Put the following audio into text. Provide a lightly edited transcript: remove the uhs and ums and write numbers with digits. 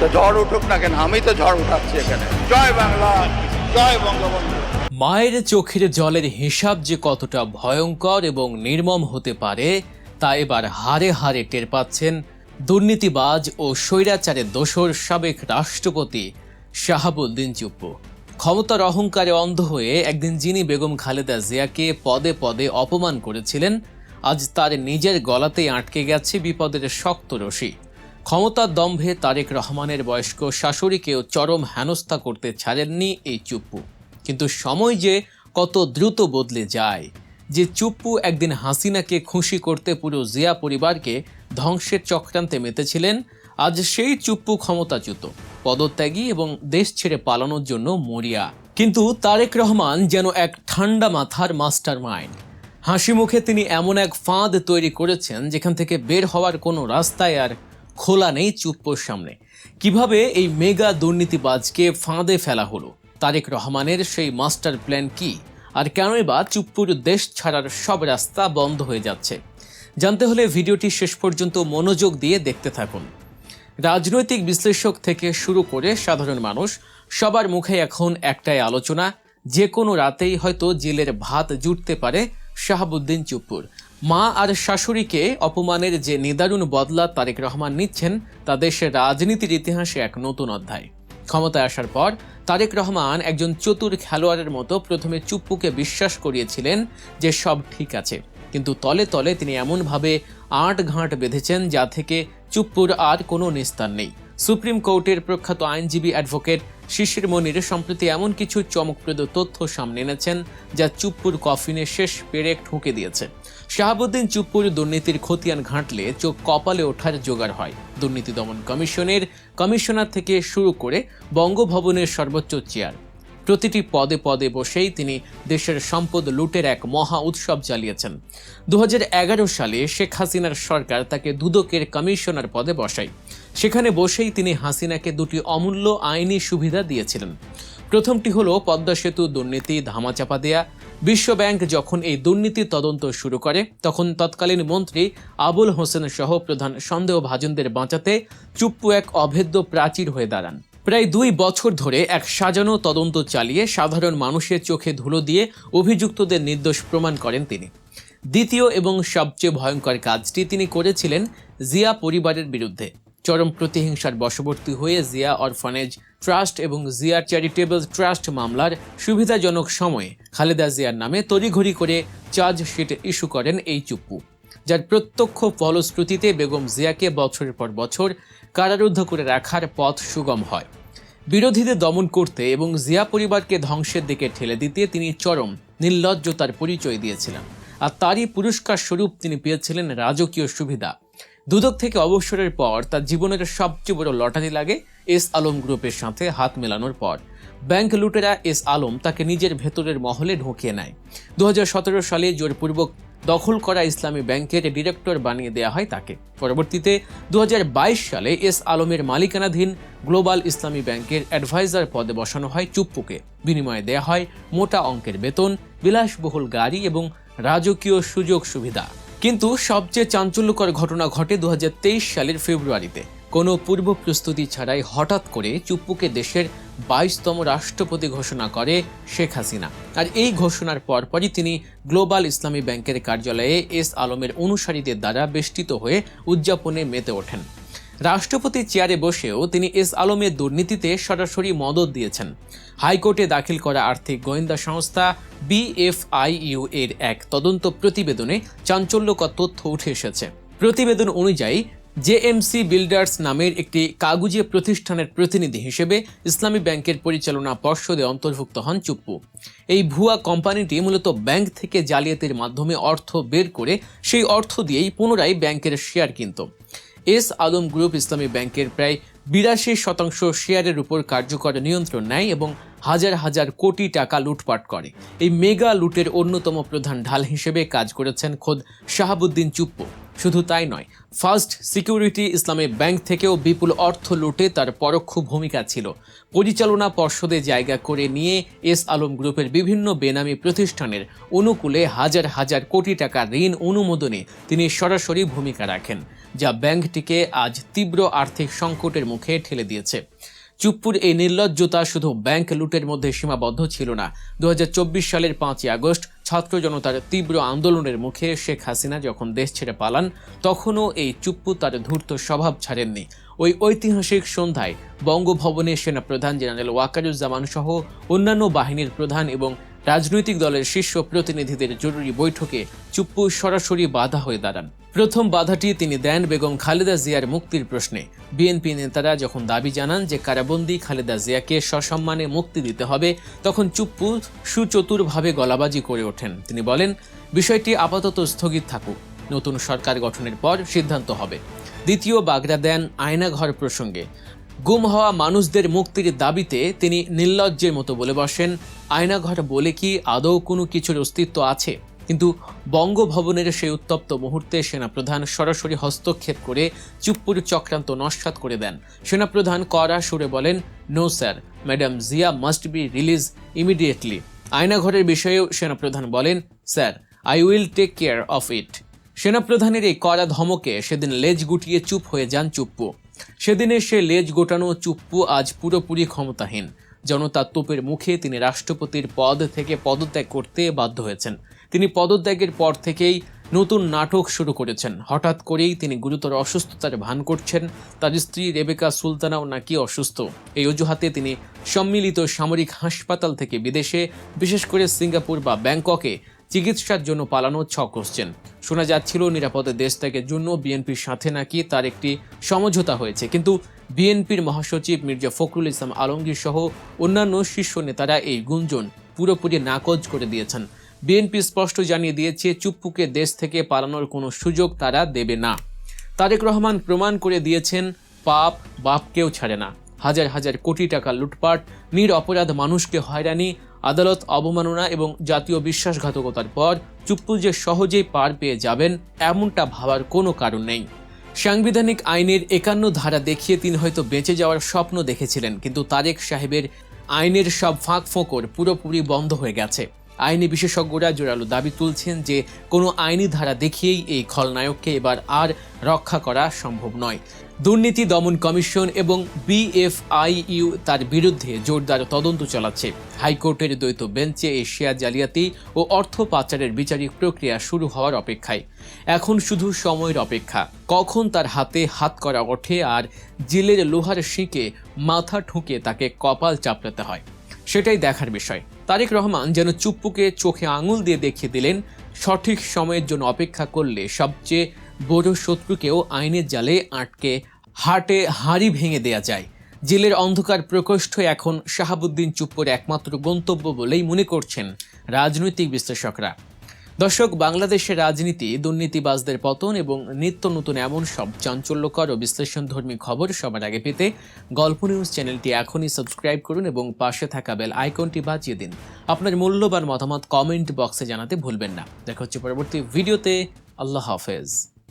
তো ঝড় উঠুক না কেন, আমি তো ঝড় উঠাচ্ছি এখানে। জয় বাংলা, জয় বঙ্গবন্ধু। মায়ের চোখের জলের হিসাব যে কতটা ভয়ঙ্কর এবং নির্মম হতে পারে তা এবার হাড়ে হাড়ে টের পাচ্ছেন দুর্নীতিবাজ ও স্বৈরাচারের দোসর সাবেক রাষ্ট্রপতি শাহাবুদ্দিন চুপ্পু। ক্ষমতার অহংকারে অন্ধ হয়ে একদিন যিনি বেগম খালেদা জিয়াকে পদে পদে অপমান করেছিলেন, আজ তার নিজের গলাতেই আটকে গেছে বিপদের শক্ত রশি। ক্ষমতার দম্ভে তারেক রহমানের বয়স্ক শাশুড়িকেও চরম হেনস্থা করতে ছাড়েননি এই চুপ্পু। কিন্তু সময় যে কত দ্রুত বদলে যায়। যে চুপ্পু একদিন হাসিনাকে খুশি করতে পুরো জিয়া পরিবারকে ধ্বংসের চক্রান্তে মেতেছিলেন, আজ সেই চুপ্পু ক্ষমতাচ্যুত, পদত্যাগী এবং দেশ ছেড়ে পালানোর জন্য মরিয়া। কিন্তু তারেক রহমান যেন এক ঠান্ডা মাথার মাস্টার মাইন্ড। হাসি মুখে তিনি এমন এক ফাঁদ তৈরি করেছেন যেখান থেকে বের হওয়ার কোনো রাস্তায় আর খোলা নেই চুপ্পুর সামনে। কিভাবে এই মেগা দুর্নীতিবাজকে ফাঁদে ফেলা হলো, তারেক রহমানের সেই মাস্টার প্ল্যান কি, আর কেনই বা চুপ্পুর দেশ ছাড়ার সব রাস্তা বন্ধ হয়ে যাচ্ছে, জানতে হলে ভিডিওটি শেষ পর্যন্ত মনোযোগ দিয়ে দেখতে থাকুন। রাজনৈতিক বিশ্লেষক থেকে শুরু করে সাধারণ মানুষ সবার মুখে এখন একটাই আলোচনা, যে কোনো রাতেই হয়তো জেলের ভাত জুটতে পারে শাহাবুদ্দিন চুপ্পুর। মা আর শাশুড়িকে অপমানের যে নিদারুণ বদলা তারেক রহমান নিচ্ছেন তা দেশের রাজনীতির ইতিহাসে এক নতুন অধ্যায়। ক্ষমতায় আসার পর তারেক রহমান একজন চতুর খেলোয়াড়ের মতো প্রথমে চুপ্পুকে বিশ্বাস করিয়েছিলেন যে সব ঠিক আছে, কিন্তু তলে তলে তিনি এমনভাবে আঁটঘাঁট বেঁধেছেন যা থেকে চুপ্পুর আর কোনো নিস্তার নেই। সুপ্রিম কোর্টের প্রখ্যাত আইনজীবী অ্যাডভোকেট শিশির মনির সম্প্রতি এমন কিছু চমকপ্রদ তথ্য সামনে এনেছেন যা চুপ্পুর কফিনে শেষ পেরেক ঠুকে দিয়েছে। শাহাবুদ্দিন চুপ্পুর দুর্নীতির খতিয়ান ঘাঁটলে চোখ কপালে ওঠার জোগাড় হয়। দুর্নীতি দমন কমিশনের কমিশনার থেকে শুরু করে বঙ্গভবনের সর্বোচ্চ চেয়ার, প্রতিটি পদে পদে বসেই তিনি দেশের সম্পদ লুটের এক মহা উৎসব চালিয়েছেন। 2011 সালে শেখ হাসিনার সরকার তাকে দুদকের কমিশনার পদে বসায়। সেখানে বসেই তিনি হাসিনাকে দুটি অমূল্য আইনি সুবিধা দিয়েছিলেন। প্রথমটি হলো পদ্মা সেতু দুর্নীতি ধামাচাপা দেয়া। বিশ্বব্যাংক যখন এই দুর্নীতি তদন্ত শুরু করে তখন তৎকালীন মন্ত্রী আবুল হোসেন সহ প্রধান সন্দেহভাজনদের বাঁচাতে চুপ্পু এক অভেদ্য প্রাচীর হয়ে দাঁড়ান। প্রায় 2 বছর ধরে এক সাজানো তদন্ত চালিয়ে সাধারণ মানুষের চোখে ধুলো দিয়ে অভিযুক্তদের নির্দোষ প্রমাণ করেন তিনি। দ্বিতীয় এবং সবচেয়ে ভয়ঙ্কর কাজটি তিনি করেছিলেন জিয়া পরিবারের বিরুদ্ধে। চরম প্রতিহিংসার বশবর্তী হয়ে জিয়া অরফানেজ ট্রাস্ট এবং জিয়া চ্যারিটেবল ট্রাস্ট মামলার সুবিধাজনক সময়ে খালেদা জিয়ার নামে তড়িঘড়ি করে চার্জশিট ইস্যু করেন এই চুপ্পু, যার প্রত্যক্ষ ফলশ্রুতিতে বেগম জিয়াকে বছরের পর বছর কারারুদ্ধ করে রাখার পথ সুগম হয়। বিরোধীদের দমন করতে এবং জিয়া পরিবারকে ধ্বংসের দিকে ঠেলে দিতে তিনি চরম নির্লজ্জতার পরিচয় দিয়েছিলেন, আর তারই পুরস্কার স্বরূপ তিনি পেয়েছিলেন রাজকীয় সুবিধা। দুদক থেকে অবসরের পর তার জীবনের সবচেয়ে বড় লটারি লাগে এস আলম গ্রুপের সাথে হাত মেলানোর পর। ব্যাংক লুটেরা এস আলম তাকে নিজের ভেতরের মহলে ঢুকিয়ে নেয়। 2017 সালে জোরপূর্বক দখল করা ইসলামী ব্যাংকের ডিরেক্টর বানিয়ে দেওয়া হয় তাকে। পরবর্তীতে 2022 সালে এস আলমের মালিকানাধীন গ্লোবাল ইসলামী ব্যাংকের অ্যাডভাইজার পদে বসানো হয় চুপ্পুকে। বিনিময়ে দেয়া হয় মোটা অঙ্কের বেতন, বিলাসবহুল গাড়ি এবং রাজকীয় সুযোগ সুবিধা। কিন্তু সবচেয়ে চাঞ্চল্যকর ঘটনা ঘটে 2023 সালের ফেব্রুয়ারিতে। কোনো পূর্ব প্রস্তুতি ছাড়াই হঠাৎ করে চুপ্পুকে দেশের 22তম রাষ্ট্রপতি ঘোষণা করে শেখ হাসিনা। আর এই ঘোষণার পরপরই তিনি গ্লোবাল ইসলামী ব্যাংকের কার্যালয়ে এস আলমের অনুসারীদের দ্বারা বেষ্টিত হয়ে উদযাপনে মেতে ওঠেন। রাষ্ট্রপতি চেয়ারে বসেও তিনি এস আলমের দুর্নীতিতে সরাসরি মদদ দিয়েছেন। হাইকোর্টে দাখিল করা আর্থিক গোয়েন্দা সংস্থা BFIU এর এক তদন্ত প্রতিবেদনে চাঞ্চল্যকর তথ্য উঠে এসেছে। প্রতিবেদন অনুযায়ী জেএমসি বিল্ডার্স নামের একটি কাগুজে প্রতিষ্ঠানের প্রতিনিধি হিসেবে ইসলামী ব্যাংকের পরিচালনা পর্ষদে অন্তর্ভুক্ত হন চুপ্পু। এই ভুয়া কোম্পানিটি মূলত ব্যাংক থেকে জালিয়াতির মাধ্যমে অর্থ বের করে সেই অর্থ দিয়েই পুনরায় ব্যাংকের শেয়ার কিনত। এস আলম গ্রুপ ইসলামী ব্যাংকের প্রায় 82% শেয়ারের উপর কার্যকর নিয়ন্ত্রণ নেয় এবং হাজার হাজার কোটি টাকা লুটপাট করে। এই মেগা লুটের অন্যতম প্রধান ঢাল হিসেবে কাজ করেছেন খোদ শাহাবুদ্দিন চুপ্পু। শুধু তাই নয়, ফার্স্ট সিকিউরিটি ইসলামী ব্যাংক থেকেও বিপুল অর্থ লুটে তার পরোক্ষ ভূমিকা ছিল। পরিচালনা পর্ষদে জায়গা করে নিয়ে এস আলম গ্রুপের বিভিন্ন বেনামি প্রতিষ্ঠানের অনুকূলে হাজার হাজার কোটি টাকা ঋণ অনুমোদনে তিনি সরাসরি ভূমিকা রাখেন, যা ব্যাংকটিকে আজ তীব্র আর্থিক সংকটের মুখে ঠেলে দিয়েছে। চুপ্পুর এই নির্লজ্জতা শুধু ব্যাংক লুটের মধ্যে সীমাবদ্ধ ছিল না। 2024 সালের 5ই আগস্ট ছাত্র জনতার তীব্র আন্দোলনের মুখে শেখ হাসিনা যখন দেশ ছেড়ে পালান, তখনও এই চুপ্পু তার ধূর্ত স্বভাব ছাড়েননি। ওই ঐতিহাসিক সন্ধ্যায় বঙ্গভবনে সেনাপ্রধান জেনারেল ওয়াকারুজ্জামান সহ অন্যান্য বাহিনীর প্রধান এবং রাজনৈতিক দলের শীর্ষ প্রতিনিধিদের জরুরি বৈঠকে চুপ্পু সরাসরি বাধা হয়ে দাঁড়ান। প্রথম বাধাটি তিনি দেন বেগম খালেদা জিয়ার মুক্তির প্রশ্নে। বিএনপি নেতারা যখন দাবি জানান যে কারাবন্দী খালেদা জিয়াকে সসম্মানে মুক্তি দিতে হবে, তখন চুপ্পু সুচতুরভাবে গলাবাজি করে ওঠেন। তিনি বলেন, বিষয়টি আপাতত স্থগিত থাকুক, নতুন সরকার গঠনের পর সিদ্ধান্ত হবে। দ্বিতীয় বাগড়া দেন আয়নাঘর প্রসঙ্গে। গুম হওয়া মানুষদের মুক্তির দাবিতে তিনি নির্লজ্জের মতো বলে বসেন, আয়নাঘর বলে কি আদৌ কোনো কিছুর অস্তিত্ব আছে? কিন্তু বঙ্গভবনের সেই উত্তপ্ত মুহূর্তে সেনাপ্রধান সরাসরি হস্তক্ষেপ করে চুপ্পুর চক্রান্ত নস্যাৎ করে দেন। সেনাপ্রধান কড়া সুরে বলেন, no sir, madam Zia must be release immediately. আয়নাঘরের বিষয়েও সেনাপ্রধান বলেন, sir, I will take care of it. সেনাপ্রধানের এই কড়া ধমকে সেদিন লেজ গুটিয়ে চুপ হয়ে যান চুপ্পু। সেদিনে সে লেজ গোটানো চুপ্পু আজ পুরোপুরি ক্ষমতাহীন। জনতার তোপের মুখে তিনি রাষ্ট্রপতির পদ থেকে পদত্যাগ করতে বাধ্য হয়েছেন। তিনি পদত্যাগের পর থেকেই নতুন নাটক শুরু করেছেন। হঠাৎ করেই তিনি গুরুতর অসুস্থতার ভান করছেন। তার স্ত্রী রেবেকা সুলতানাও নাকি অসুস্থ। এই অজুহাতে তিনি সম্মিলিত সামরিক হাসপাতাল থেকে বিদেশে, বিশেষ করে সিঙ্গাপুর বা ব্যাংককে চিকিৎসার জন্য পালানোর ছক কষছেন। শোনা যাচ্ছিল নিরাপদে দেশ ত্যাগের জন্য বিএনপির সাথে নাকি তার একটি সমঝোতা হয়েছে, কিন্তু বিএনপির মহাসচিব মির্জা ফখরুল ইসলাম আলমগীর সহ অন্যান্য শীর্ষ নেতারা এই গুঞ্জন পুরোপুরি নাকচ করে দিয়েছেন। বিএনপি স্পষ্ট জানিয়ে দিয়েছে, চুপ্পুকে দেশ থেকে পালানোর কোনো সুযোগ তারা দেবে না। তারেক রহমান প্রমাণ করে দিয়েছেন, পাপ বাপকেও ছাড়ে না। হাজার হাজার কোটি টাকা লুটপাট, নিরপরাধ মানুষকে হয়রানি, আদালত অবমাননা এবং জাতীয় বিশ্বাসঘাতকতার পর চুপ্পু যে সহজেই পার পেয়ে যাবেন, এমনটা ভাবার কোনো কারণ নেই। সাংবিধানিক আইনের 51 ধারা দেখিয়ে তিনি হয়তো বেঁচে যাওয়ার স্বপ্ন দেখেছিলেন, কিন্তু তারেক সাহেবের আইনের সব ফাঁক ফোকর পুরোপুরি বন্ধ হয়ে গেছে। আইনি বিশেষজ্ঞরা জোরালো দাবি তুলছেন যে কোনো আইনি ধারা দেখিয়েই এই খলনায়ককে এবার আর রক্ষা করা সম্ভব নয়। দুর্নীতি দমন কমিশন এবং বিএফআইইউ তার বিরুদ্ধে জোরদার তদন্ত চালাচ্ছে। হাইকোর্টের দ্বৈত বেঞ্চে এশিয়া জালিয়াতি ও অর্থ পাচারের বিচারিক প্রক্রিয়া শুরু হওয়ার অপেক্ষায়। এখন শুধু সময়ের অপেক্ষা, কখন তার হাতে হাত করা ওঠে আর জেলের লোহার শিকে মাথা ঠুকে তাকে কপাল চাপড়াতে হয়, সেটাই দেখার বিষয়। তারেক রহমান যেন চুপ্পুকে চোখে আঙুল দিয়ে দেখিয়ে দিলেন, সঠিক সময়ের জন্য অপেক্ষা করলে সবচেয়ে বড় শত্রুকেও আইনের জালে আটকে হাটে হাঁড়ি ভেঙে দেয়া যায়। জেলের অন্ধকার প্রকোষ্ঠ এখন শাহাবুদ্দিন চুপ্পুর একমাত্র গন্তব্য বলেই মনে করছেন রাজনৈতিক বিশ্লেষকরা। দর্শক, বাংলাদেশের রাজনীতি, দুর্নীতিবাজদের পতন এবং নিত্য নতুন এমন সব চাঞ্চল্যকর ও বিশ্লেষণধর্মী খবর সবার আগে পেতে গল্প নিউজ চ্যানেলটি এখনই সাবস্ক্রাইব করুন এবং পাশে থাকা বেল আইকনটি বাজিয়ে দিন। আপনার মূল্যবান মতামত কমেন্ট বক্সে জানাতে ভুলবেন না। দেখা হচ্ছে পরবর্তী ভিডিওতে। আল্লাহ হাফেজ।